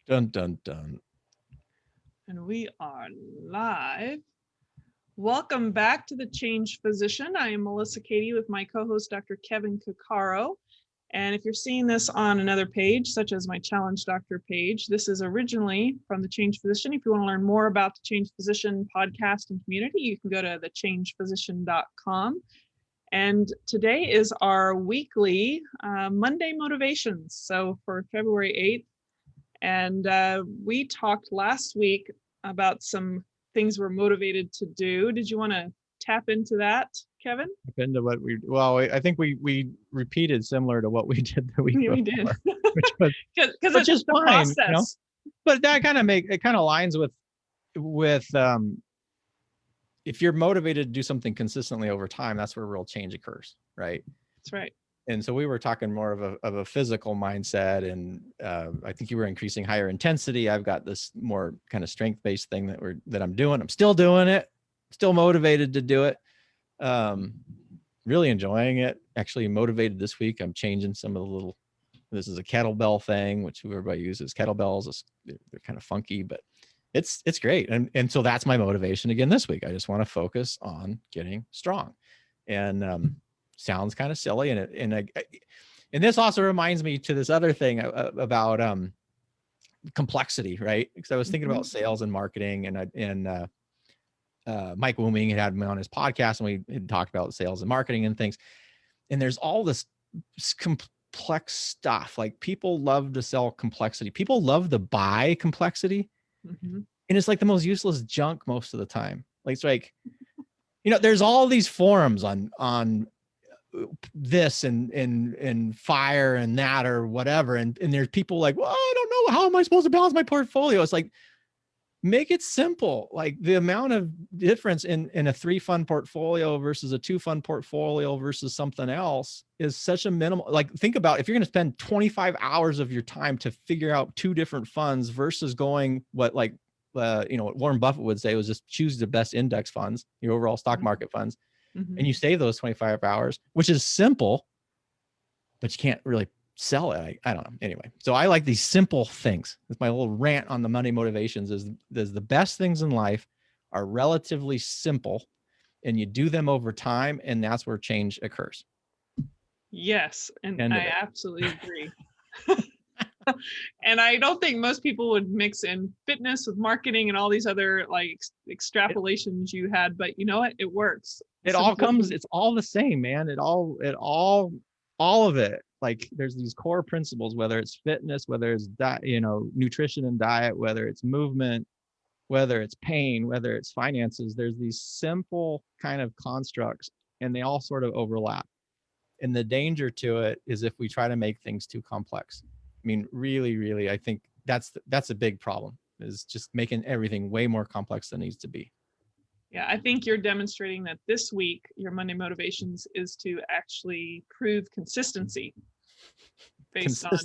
Dun, dun, dun. And we are live. Welcome back to The Change Physician. I am Melissa Cady with my co-host, Dr. Kevin Cuccaro. And if you're seeing this on another page, such as my Challenge Doctor page, this is originally from The Change Physician. If you want to learn more about The Change Physician podcast and community, you can go to thechangephysician.com. And today is our weekly Monday motivations. So for February 8th, and we talked last week about some things we're motivated to do. Did you want to tap into that, Kevin? Into what I think we repeated similar to what we did the week Yeah, we before, did. which was Because which it's is the fine, process. But that kind of aligns with if you're motivated to do something consistently over time, that's where real change occurs, right? That's right. And so we were talking more of a physical mindset, and I think you were increasing higher intensity. I've got this more kind of strength-based thing that I'm doing. I'm still doing it, still motivated to do it. Really enjoying it. Actually motivated this week. I'm changing some of the little. This is a kettlebell thing, which everybody uses. Kettlebells, they're kind of funky, but it's great. And so that's my motivation again this week. I just want to focus on getting strong, and sounds kind of silly, and this also reminds me to this other thing about complexity, right? Because I was thinking about sales and marketing, and Mike Wooming had me on his podcast, and we had talked about sales and marketing and things. And there's all this complex stuff. Like, people love to sell complexity. People love to buy complexity, and it's like the most useless junk most of the time. Like, it's like, there's all these forums on this and fire and that or whatever, and there's people like, well, I don't know, how am I supposed to balance my portfolio? It's like, make it simple. Like, the amount of difference in a 3-fund portfolio versus a 2-fund portfolio versus something else is such a minimal. Like, think about if you're going to spend 25 hours of your time to figure out 2 different funds versus going what Warren Buffett would say was just choose the best index funds, your overall stock market funds, and you save those 25 hours, which is simple, but you can't really sell it. I don't know. Anyway, so I like these simple things. That's my little rant on the Monday motivations. Is the best things in life are relatively simple, and you do them over time, and that's where change occurs. Yes, and I absolutely agree. And I don't think most people would mix in fitness with marketing and all these other like extrapolations you had, but you know what? It works. It all comes, it's all the same, man. All of it. Like, there's these core principles, whether it's fitness, whether it's nutrition and diet, whether it's movement, whether it's pain, whether it's finances. There's these simple kind of constructs, and they all sort of overlap. And the danger to it is if we try to make things too complex. I mean, really, really, I think that's a big problem, is just making everything way more complex than it needs to be. Yeah, I think you're demonstrating that this week, your Monday motivations is to actually prove consistency based on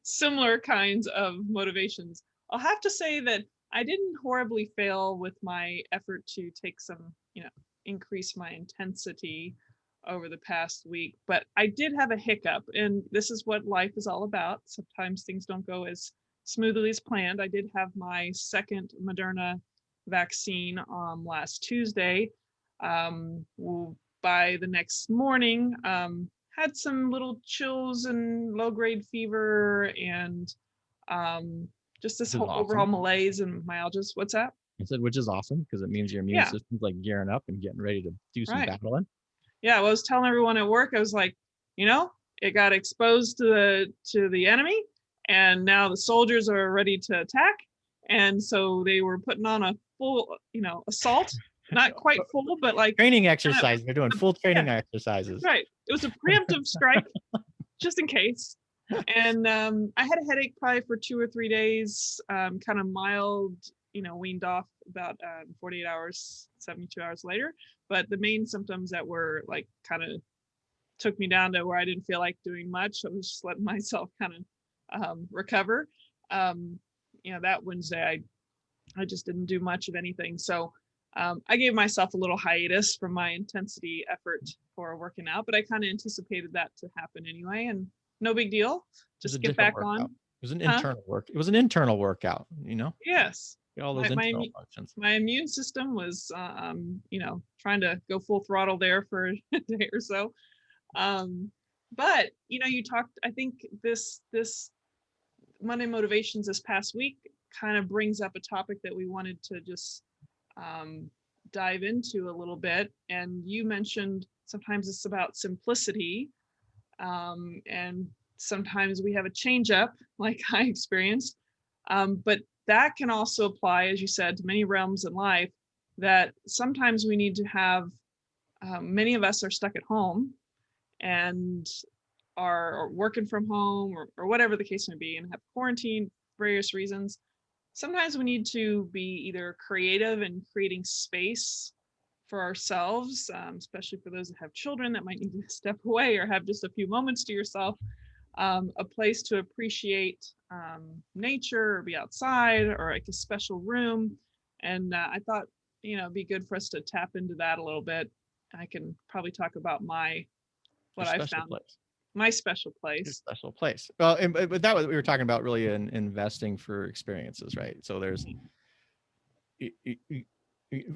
similar kinds of motivations. I'll have to say that I didn't horribly fail with my effort to take some, increase my intensity over the past week, but I did have a hiccup, and this is what life is all about. Sometimes things don't go as smoothly as planned. I did have my second Moderna vaccine last Tuesday. By the next morning, had some little chills and low-grade fever, and just this whole overall malaise and myalgia. What's that? I said, which is awesome, because it means your immune system's like gearing up and getting ready to do some battling. Yeah, well, I was telling everyone at work, I was like, it got exposed to the enemy, and now the soldiers are ready to attack. And so they were putting on a full, assault, not quite full, but like training exercise. They're doing full training exercises. Right. It was a preemptive strike, just in case. And I had a headache probably for 2 or 3 days, kind of mild, weaned off about 48 hours, 72 hours later. But the main symptoms that were like kind of took me down to where I didn't feel like doing much. I was just letting myself kind of recover. That Wednesday, I just didn't do much of anything. So I gave myself a little hiatus from my intensity effort for working out, but I kind of anticipated that to happen anyway, and no big deal. Just get back on. was an Huh? internal work. It was an internal workout, Yes. all My those my internal immu- functions. my immune system was trying to go full throttle there for a day or so. But you talked, I think this Monday Motivations this past week kind of brings up a topic that we wanted to just um, dive into a little bit. And you mentioned sometimes it's about simplicity, and sometimes we have a change up, like I experienced. But that can also apply, as you said, to many realms in life. That sometimes we need to have. Many of us are stuck at home and are working from home, or whatever the case may be, and have quarantine for various reasons. Sometimes we need to be either creative in creating space for ourselves, especially for those that have children that might need to step away or have just a few moments to yourself, a place to appreciate nature or be outside, or like a special room. And I thought, it'd be good for us to tap into that a little bit. I can probably talk about Your what I special found, place. my special Your place. special place. Well, but that was we were talking about really in investing for experiences, right? So there's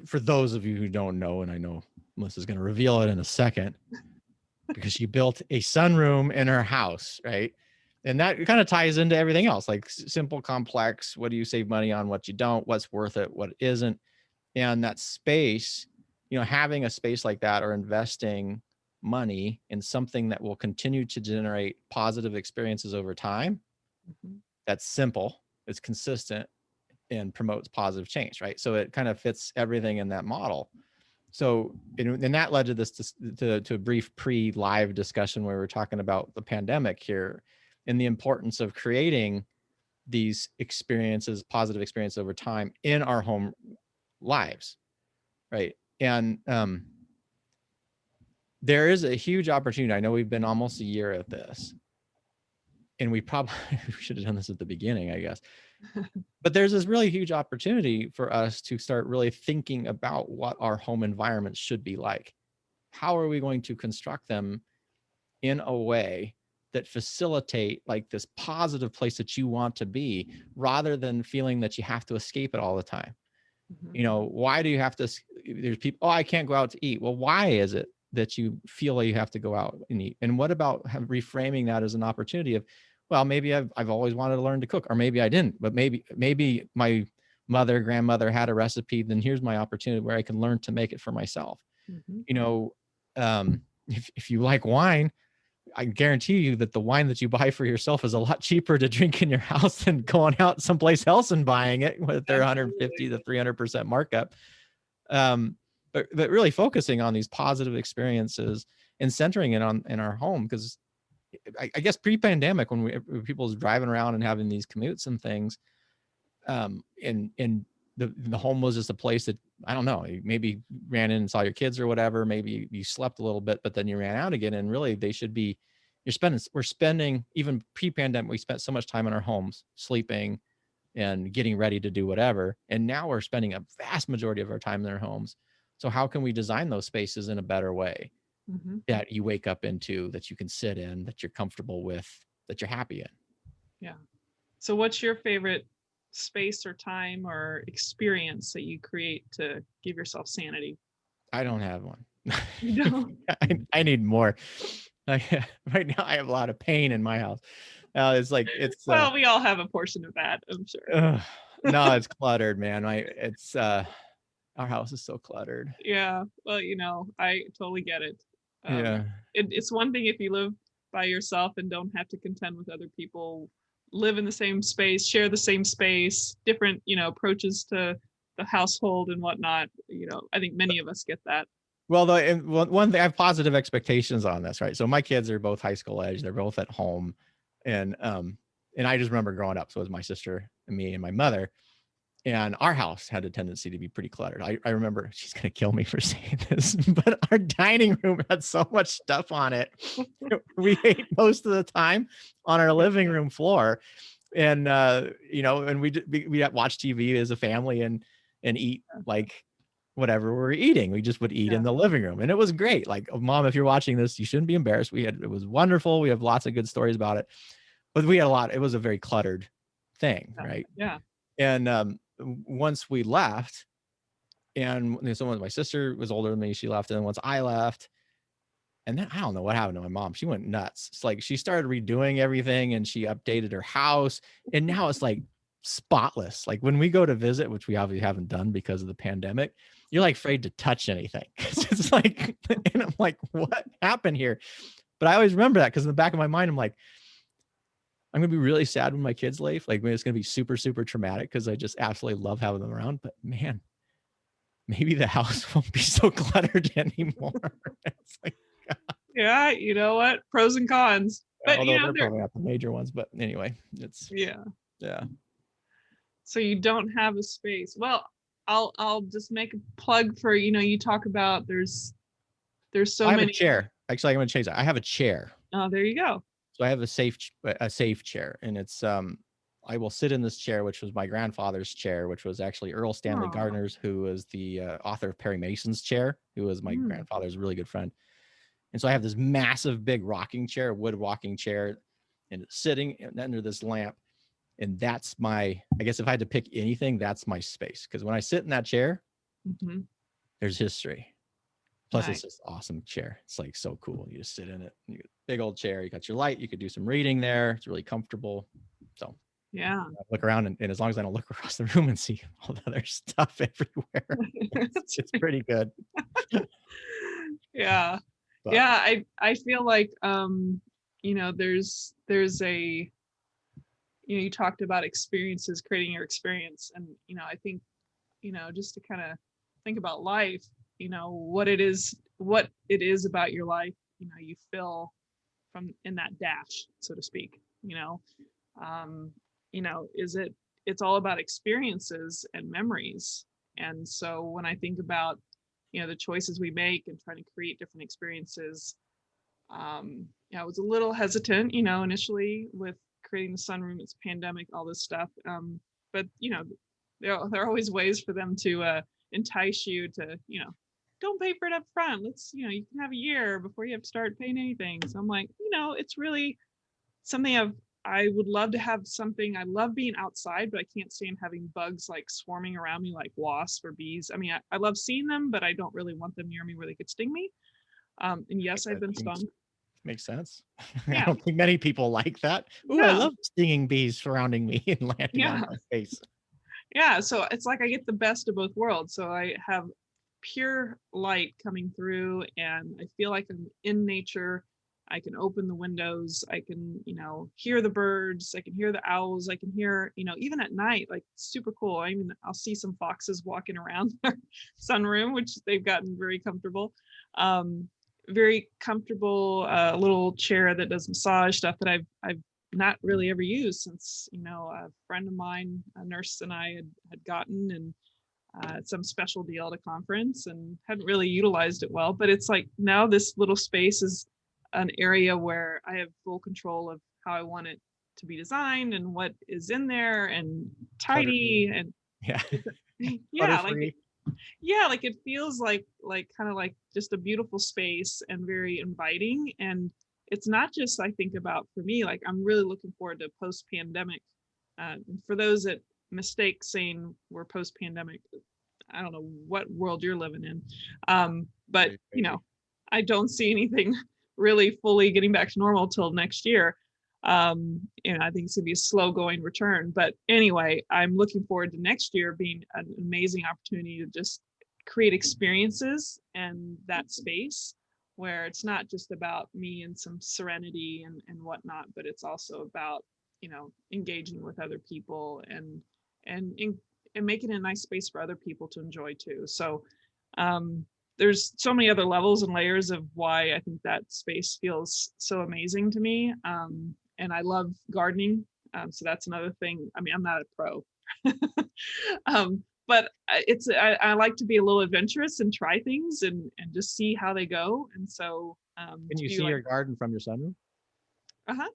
for those of you who don't know, and I know Melissa's going to reveal it in a second, because she built a sunroom in her house, right? And that kind of ties into everything else, like simple, complex. What do you save money on? What you don't? What's worth it? What isn't? And that space, having a space like that, or investing money in something that will continue to generate positive experiences over time. Mhm. That's simple, it's consistent, and promotes positive change, right? So it kind of fits everything in that model. So, and that led to this to a brief pre-live discussion where we were talking about the pandemic here and the importance of creating these experiences, positive experiences over time in our home lives, right? And there is a huge opportunity. I know we've been almost a year at this, and we probably we should have done this at the beginning, I guess. But there's this really huge opportunity for us to start really thinking about what our home environments should be like. How are we going to construct them in a way that facilitate like this positive place that you want to be, rather than feeling that you have to escape it all the time? Mhm. Why do you have to? There's people, oh, I can't go out to eat. Well, why is it that you feel like you have to go out and eat? And what about reframing that as an opportunity of, well, maybe I've always wanted to learn to cook, or maybe I didn't, but maybe my grandmother had a recipe, then here's my opportunity where I can learn to make it for myself. Mhm. you know if you like wine, I guarantee you that the wine that you buy for yourself is a lot cheaper to drink in your house than going out someplace else and buying it with their Absolutely. 150 to 300% markup. But really focusing on these positive experiences and centering it on in our home, because I guess pre-pandemic, when people was driving around and having these commutes and things, and the home was just a place that, I don't know, you maybe ran in and saw your kids or whatever, maybe you slept a little bit, but then you ran out again. And really they should be, we're spending, even pre-pandemic, we spent so much time in our homes sleeping and getting ready to do whatever, and now we're spending a vast majority of our time in our homes. So how can we design those spaces in a better way Mhm. that you wake up into, that you can sit in, that you're comfortable with, that you're happy in? Yeah. So what's your favorite space or time or experience that you create to give yourself sanity? I don't have one. You don't? I need more. Right now I have a lot of pain in my house. It's like Well, we all have a portion of that, I'm sure. uh, no, it's cluttered, man. It's our house is so cluttered. Yeah. Well, I totally get it. Um, Yeah. it's one thing if you live by yourself and don't have to contend with other people, live in the same space, share the same space, different, approaches to the household and whatnot. I think many of us get that. Well, one thing, I have positive expectations on this, right? So my kids are both high school age. They're both at home, and I just remember growing up. So it was my sister and me and my mother, and our house had a tendency to be pretty cluttered. I remember, she's gonna kill me for saying this, but our dining room had so much stuff on it. We ate most of the time on our living room floor, and and we watch TV as a family and eat like whatever we're eating. We just would eat Yeah. in the living room, and it was great. Like, Mom, if you're watching this, you shouldn't be embarrassed. It was wonderful. We have lots of good stories about it. but we had a lot. It was a very cluttered thing, Yeah. right? Yeah. And once we left, and someone, my sister was older than me, she left, and then once I left, and then I don't know what happened to my mom. She went nuts. It's like she started redoing everything, and she updated her house, and now it's like spotless. Like when we go to visit, which we obviously haven't done because of the pandemic, you're like afraid to touch anything. It's like, and I'm like, what happened here? But I always remember that because in the back of my mind, I'm like, I'm gonna be really sad when my kids leave. Like, it's gonna be super, super traumatic because I just absolutely love having them around. But man, maybe the house won't be so cluttered anymore. It's like, Yeah. You know what? Pros and cons. But although they're they're probably not the major ones. But anyway, it's yeah. yeah. So you don't have a space. Well, I'll just make a plug for, you talk about there's so I have a many. chair. Actually, I'm gonna change that. I have a chair. Oh, there you go. So I have a safe chair, and it's I will sit in this chair, which was my grandfather's chair, which was actually Earl Stanley Oh. Gardner's, who was the author of Perry Mason's chair, who was my Mm. grandfather's really good friend. And so I have this massive, big rocking chair, wood rocking chair, and it's sitting under this lamp. And that's my, I guess if I had to pick anything, that's my space. Because when I sit in that chair, Mm-hmm. there's history. Plus, Nice. it's just awesome chair. It's like so cool. You just sit in it. You get a big old chair. You got your light. You could do some reading there. It's really comfortable. So Yeah. I look around, and as long as I don't look across the room and see all the other stuff everywhere, it's pretty good. Yeah. But Yeah. I feel like there's a you talked about experiences, creating your experience, and I think just to kind of think about life, what it is about your life, you feel from in that dash, so to speak. Um, it's all about experiences and memories. And so when I think about the choices we make and trying to create different experiences, I was a little hesitant, initially with creating the sunroom. It's pandemic, all this stuff. But there are always ways for them to entice you to, don't pay for it up front. Let's, you can have a year before you have to start paying anything. So I'm like, it's really something I would love to have something. I love being outside, but I can't stand having bugs like swarming around me like wasps or bees. I mean, I love seeing them, but I don't really want them near me where they could sting me. And yes, I've been stung. makes sense. I Yeah. don't think many people like that. Ooh, I No. love stinging bees surrounding me and landing on Yeah. my face. Yeah. So it's like I get the best of both worlds. So I have pure light coming through, and I feel like I'm in nature. I can open the windows. I can, hear the birds. I can hear the owls. I can hear, even at night, like super cool. I'll see some foxes walking around our sunroom, which they've gotten very comfortable. Very comfortable little chair that does massage stuff that I've not really ever used since a friend of mine, a nurse, and I had gotten, and some special deal at a conference, and hadn't really utilized it well. But it's like now this little space is an area where I have full control of how I want it to be designed and what is in there, and tidy, and Yeah. yeah, Clutter-free. like it feels like kind of like just a beautiful space and very inviting. And it's not just, I think about, for me, like I'm really looking forward to post-pandemic. For those that mistake saying we're post-pandemic, I don't know what world you're living in, but I don't see anything really fully getting back to normal till next year. I think it's gonna be a slow going return. But anyway, I'm looking forward to next year being an amazing opportunity to just create experiences and that space where it's not just about me and some serenity and whatnot, but it's also about engaging with other people and making a nice space for other people to enjoy too. So there's so many other levels and layers of why I think that space feels so amazing to me. And I love gardening. So that's another thing. I mean, I'm not a pro, but I like to be a little adventurous and try things and just see how they go. And so Can you see your garden from your sunroom? Uh-huh.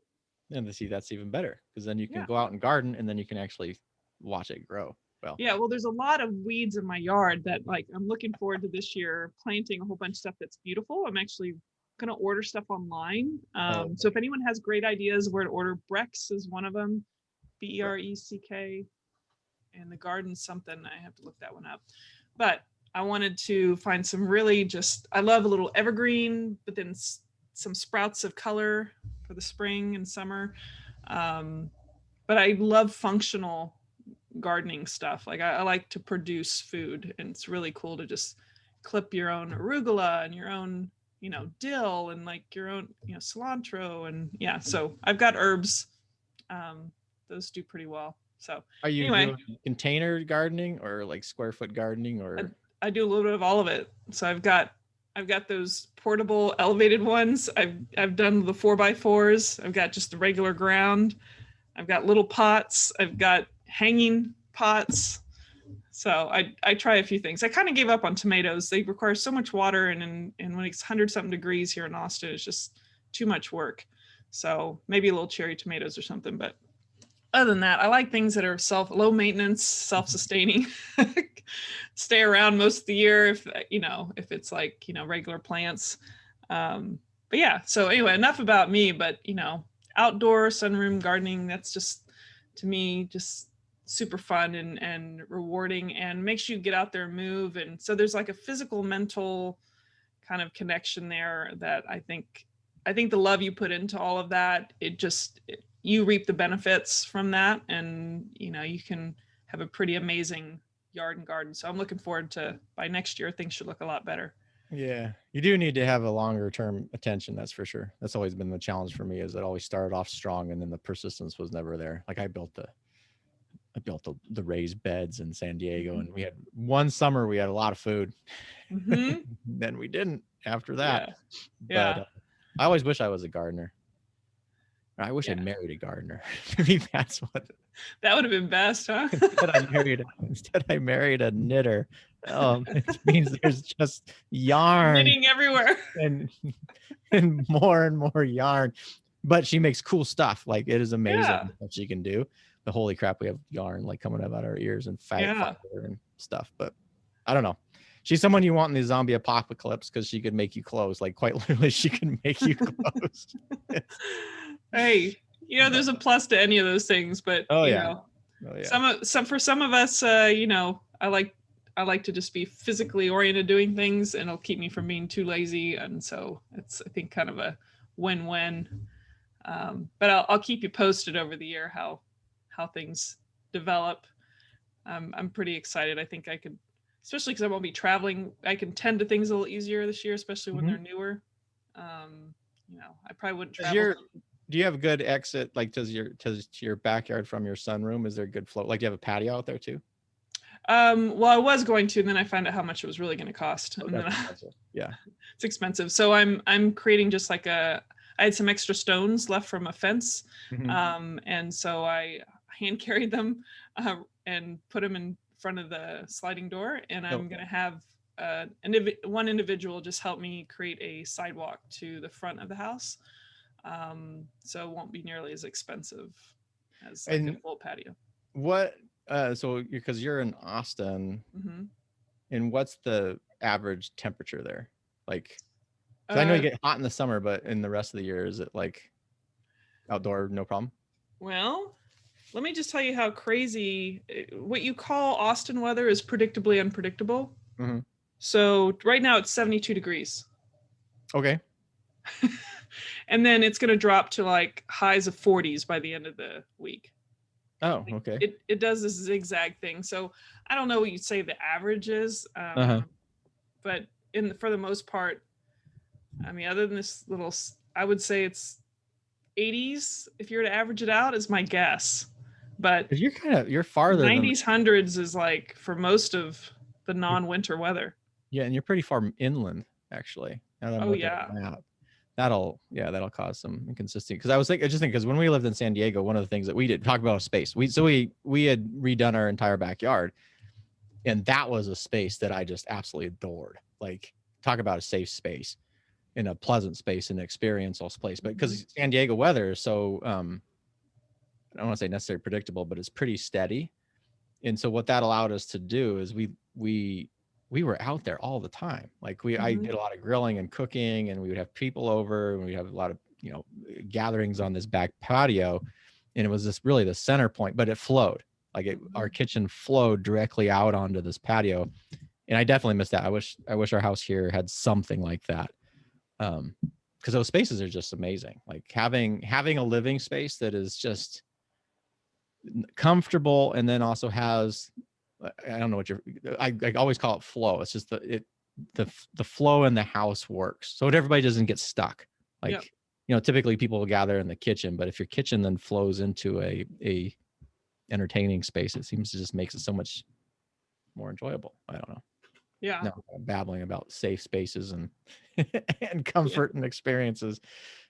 And see, that's even better, because then you can Yeah. go out and garden, and then you can actually watch it grow. Well, yeah, well, there's a lot of weeds in my yard that, like, I'm looking forward to this year planting a whole bunch of stuff that's beautiful. I'm actually gonna order stuff online. Oh, So if anyone has great ideas where to order, Brex is one of them, Breck, and the garden something. I have to look that one up. But I wanted to find some really just, I love a little evergreen, but then some sprouts of color for the spring and summer. But I love functional gardening stuff. Like I like to produce food, and it's really cool to just clip your own arugula and your own, dill, and like your own, cilantro. And yeah, so I've got herbs. Those do pretty well. So are you anyway, doing container gardening or like square foot gardening I, or? I do a little bit of all of it. So I've got those portable elevated ones. I've done the 4x4s. I've got just the regular ground. I've got little pots. I've got hanging pots. So I try a few things. I kind of gave up on tomatoes. They require so much water, and when it's 100-something degrees here in Austin, it's just too much work. So maybe a little cherry tomatoes or something. But other than that, I like things that are low maintenance, self-sustaining, stay around most of the year if it's like, regular plants. But yeah, so anyway, enough about me, but outdoor sunroom gardening, that's just, to me, just super fun and rewarding, and makes you get out there and move. And so there's like a physical, mental kind of connection there that I think the love you put into all of that, you reap the benefits from that, and you can have a pretty amazing yard and garden. So I'm looking forward to, by next year, things should look a lot better. Yeah, you do need to have a longer term attention. That's for sure. That's always been the challenge for me, is it always started off strong and then the persistence was never there. Like I built the raised beds in San Diego, and we had one summer we had a lot of food. Mm-hmm. Then we didn't after that. Yeah. But Yeah. I always wish I was a gardener. I wish I Yeah. married a gardener. Maybe that's what. That would have been best, huh? Instead I married a knitter. It means there's just yarn Knitting everywhere. and and more yarn. But she makes cool stuff. Like it is amazing Yeah. what she can do. The holy crap, we have yarn like coming out our ears and Yeah. fiber and stuff. But I don't know. She's someone you want in the zombie apocalypse because she could make you clothes. Like quite literally, she can make you clothes. Hey, there's a plus to any of those things, but Oh yeah. Oh yeah. for some of us, I like to just be physically oriented doing things, and it'll keep me from being too lazy. And so it's, I think, kind of a win-win. But I'll keep you posted over the year how things develop. I'm pretty excited. I think I could, especially because I won't be traveling, I can tend to things a little easier this year, especially when they're newer. I probably wouldn't travel. Do you have a good exit, like to your backyard from your sunroom? Is there a good flow? Like, do you have a patio out there too? Well, I was going to, and then I found out how much it was really going to cost. Oh, And then yeah. It's expensive. So I'm creating just like I had some extra stones left from a fence. Mhm. And so I hand carried them and put them in front of the sliding door. And I'm going to have one individual just help me create a sidewalk to the front of the house. So it won't be nearly as expensive as like a full patio. What, so because you're in Austin, Mm-hmm. and what's the average temperature there? Like, 'cause I know you get hot in the summer, but in the rest of the year, is it like outdoor, no problem? Well, let me just tell you how crazy what you call Austin weather is predictably unpredictable. Mm-hmm. So right now it's 72 degrees. Okay. And then it's going to drop to like highs of 40s by the end of the week. Oh, okay. It does this zigzag thing. So I don't know what you'd say the average is, but for the most part, I mean, other than this little, I would say it's 80s. If you were to average it out, is my guess. But you're farther 90s, hundreds is like for most of the non-winter weather. Yeah, and you're pretty far inland, actually. Now that I'm looking at the map. That'll cause some inconsistency. Because I was thinking, because when we lived in San Diego, one of the things that we did talk about space. We had redone our entire backyard, and that was a space that I just absolutely adored. Like, talk about a safe space, in a pleasant space, an experiential place. But because San Diego weather is so, I don't want to say necessarily predictable, but it's pretty steady. And so what that allowed us to do is we we were out there all the time. Like I did a lot of grilling and cooking, and we would have people over, and we'd have a lot of, gatherings on this back patio. And it was this really the center point, but it flowed. Like our kitchen flowed directly out onto this patio. And I definitely miss that. I wish our house here had something like that. Because those spaces are just amazing. Like having a living space that is just comfortable, and then also has, I don't know what I always call it flow. It's just the flow in the house works, so everybody doesn't get stuck. Like, typically people will gather in the kitchen, but if your kitchen then flows into a entertaining space, it seems to just makes it so much more enjoyable. I don't know. Yeah. No, I'm babbling about safe spaces and and comfort and experiences,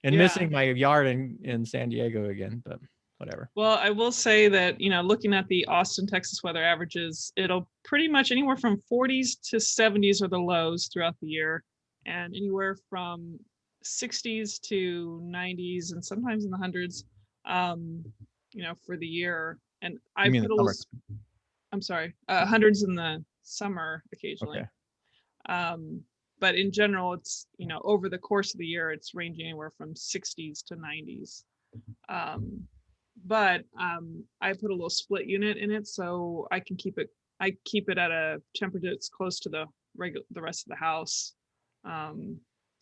and missing my yard in San Diego again, but whatever. Well, I will say that, looking at the Austin, Texas weather averages, it'll pretty much anywhere from 40s to 70s are the lows throughout the year, and anywhere from 60s to 90s and sometimes in the hundreds, for the year. And I put a little, I'm sorry, hundreds in the summer occasionally. Okay. But in general, it's, over the course of the year, it's ranging anywhere from 60s to 90s. But I put a little split unit in it, so I keep it at a temperature that's close to the rest of the house,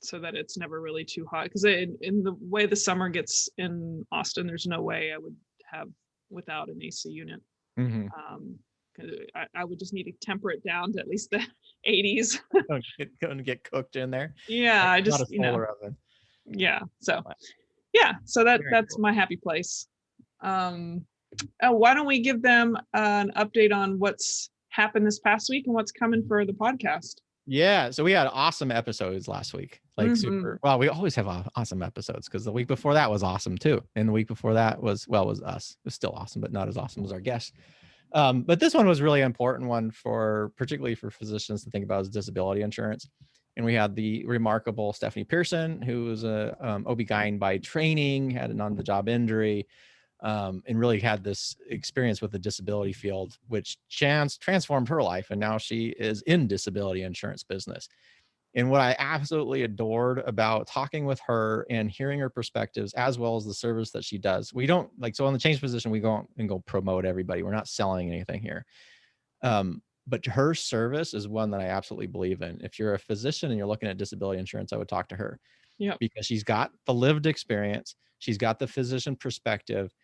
so that it's never really too hot. Because in the way the summer gets in Austin, there's no way I would have without an AC unit. Because I would just need to temper it down to at least the 80s. Going to get cooked in there. Yeah, like, I just not a solar oven. Yeah, so that's cool. My happy place. Why don't we give them an update on what's happened this past week and what's coming for the podcast? Yeah, so we had awesome episodes last week. Like super. Well, we always have awesome episodes, because the week before that was awesome too, and the week before that was us. It was still awesome, but not as awesome as our guests. But this one was really important one particularly for physicians to think about, is disability insurance. And we had the remarkable Stephanie Pearson, who was a OB-GYN by training, had an on-the-job injury, and really had this experience with the disability field, which transformed her life. And now she is in disability insurance business. And what I absolutely adored about talking with her and hearing her perspectives, as well as the service that she does, we don't so on the change position, we go and go promote everybody. We're not selling anything here. But her service is one that I absolutely believe in. If you're a physician and you're looking at disability insurance, I would talk to her. Yeah. Because she's got the lived experience. She's got the physician perspective.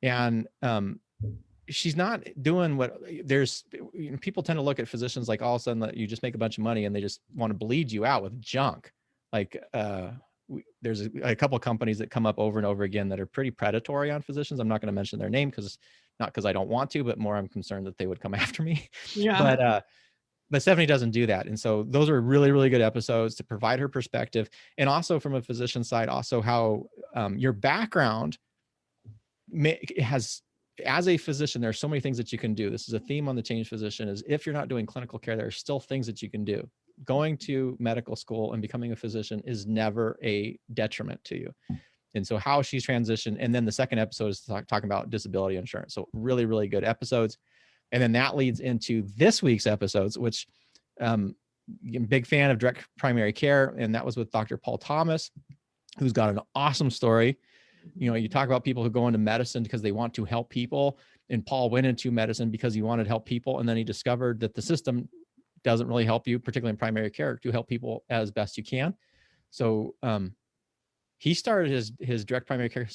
And she's not doing what people tend to look at physicians like all of a sudden that you just make a bunch of money and they just want to bleed you out with junk. Like there's a couple of companies that come up over and over again that are pretty predatory on physicians. I'm not going to mention their name not because I don't want to, but more I'm concerned that they would come after me. Yeah. But Stephanie doesn't do that. And so those are really, really good episodes to provide her perspective. And also from a physician side, also how your background has, as a physician, there are so many things that you can do. This is a theme on the Change Physician, is if you're not doing clinical care, there are still things that you can do. Going to medical school and becoming a physician is never a detriment to you. And so how she's transitioned. And then the second episode is talking about disability insurance. So really, really good episodes. And then that leads into this week's episodes, which I'm a big fan of direct primary care. And that was with Dr. Paul Thomas, who's got an awesome story. You talk about people who go into medicine because they want to help people. And Paul went into medicine because he wanted to help people. And then he discovered that the system doesn't really help you, particularly in primary care, to help people as best you can. So he started his direct primary care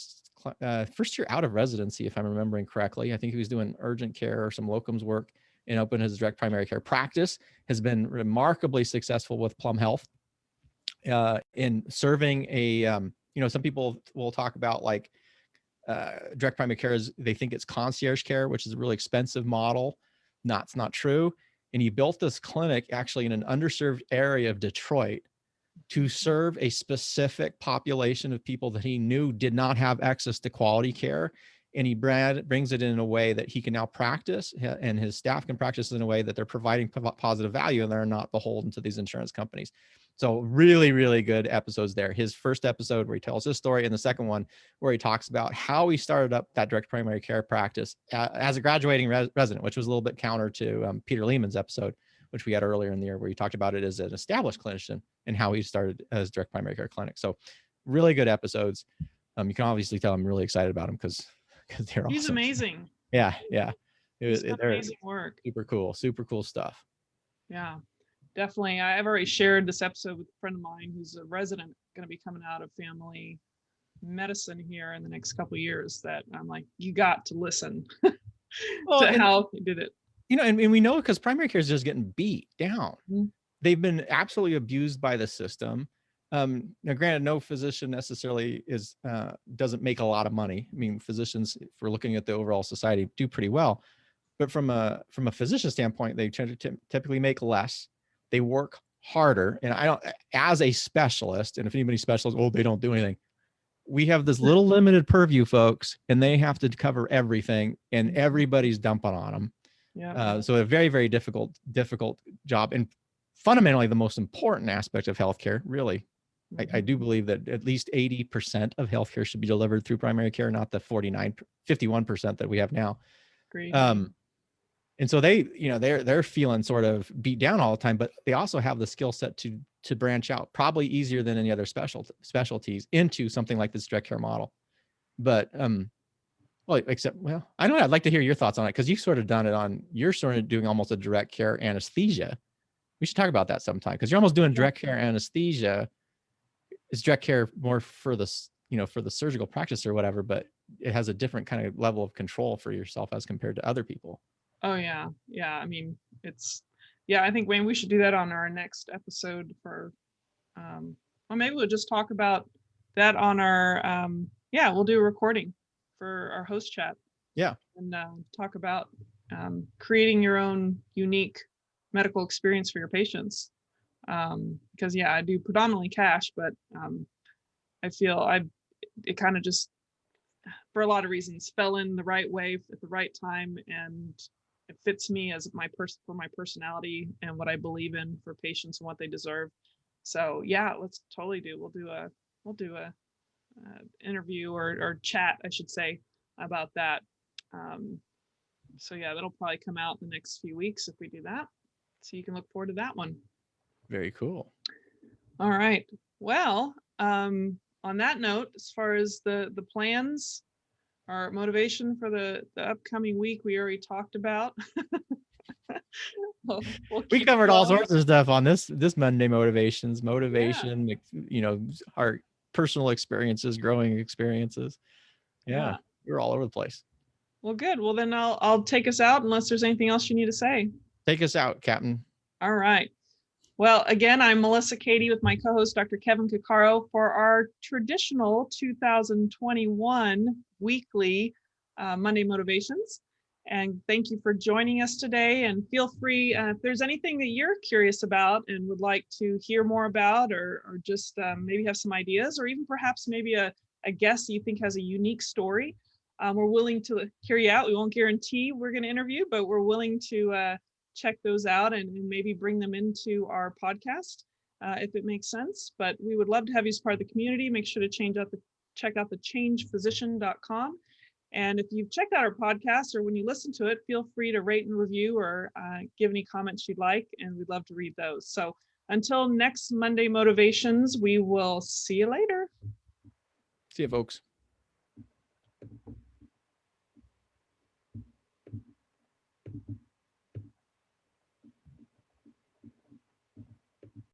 first year out of residency, if I'm remembering correctly. I think he was doing urgent care or some locums work, and opened his direct primary care practice. Has been remarkably successful with Plum Health in serving some people will talk about direct primary care is, they think it's concierge care, which is a really expensive model. It's not true. And he built this clinic actually in an underserved area of Detroit to serve a specific population of people that he knew did not have access to quality care. And he brings it in a way that he can now practice, and his staff can practice in a way that they're providing positive value and they're not beholden to these insurance companies. So really, really good episodes there. His first episode where he tells his story, and the second one where he talks about how he started up that direct primary care practice as a graduating resident, which was a little bit counter to Peter Lehman's episode, which we had earlier in the year, where he talked about it as an established clinician and how he started as direct primary care clinic. So really good episodes. You can obviously tell I'm really excited about them because they're He's awesome. amazing. Yeah. He's done They're amazing work. super cool stuff. Yeah, definitely. I've already shared this episode with a friend of mine who's a resident going to be coming out of family medicine here in the next couple of years, that I'm like, you got to listen to how he did it. And we know because primary care is just getting beat down. Mhm. They've been absolutely abused by the system. Now, granted, no physician necessarily doesn't make a lot of money. I mean, physicians, if we're looking at the overall society, do pretty well. But from a physician standpoint, they tend to typically make less. They work harder. And I don't, as a specialist, and if anybody's specialist, they don't do anything. We have this little limited purview, folks, and they have to cover everything, and everybody's dumping on them. Yeah. So a very, very difficult job. And fundamentally, the most important aspect of healthcare, really, I do believe that at least 80% of healthcare should be delivered through primary care, not the 51% that we have now. Great. And so they're feeling sort of beat down all the time, but they also have the skill set to branch out, probably easier than any other specialties, into something like this direct care model. But I don't know. I'd like to hear your thoughts on it, because you've sort of done it you're sort of doing almost a direct care anesthesia. We should talk about that sometime, because you're almost doing direct care anesthesia. Is direct care more for the surgical practice or whatever, but it has a different kind of level of control for yourself as compared to other people. Oh yeah. I mean, I think, Wayne, we should do that on our next episode or maybe we'll just talk about that on our we'll do a recording for our host chat. Yeah. And talk about creating your own unique medical experience for your patients. Because I do predominantly cash, but I feel it kind of just, for a lot of reasons, fell in the right way at the right time, and it fits me as for my personality and what I believe in for patients and what they deserve. So let's totally we'll do a interview or chat, I should say, about that. That'll probably come out in the next few weeks if we do that. So you can look forward to that one. Very cool. All right. Well, on that note, as far as the plans, our motivation for the upcoming week, we already talked about. We covered all sorts of stuff on this Monday motivation, our personal experiences, growing experiences. Yeah, we're all over the place. Well, good. Well, then I'll take us out unless there's anything else you need to say. Take us out, Captain. All right. Well, again, I'm Melissa Cady with my co-host, Dr. Kevin Cuccaro, for our traditional 2021 weekly Monday Motivations. And thank you for joining us today. And feel free, if there's anything that you're curious about and would like to hear more about, or just maybe have some ideas, or even perhaps maybe a guest you think has a unique story, we're willing to hear you out. We won't guarantee we're going to interview, but we're willing to check those out and maybe bring them into our podcast if it makes sense. But we would love to have you as part of the community. Make sure to check out the changephysician.com. And if you've checked out our podcast, or when you listen to it, feel free to rate and review, or give any comments you'd like, and we'd love to read those. So until next Monday Motivations, we will see you later. See you, folks.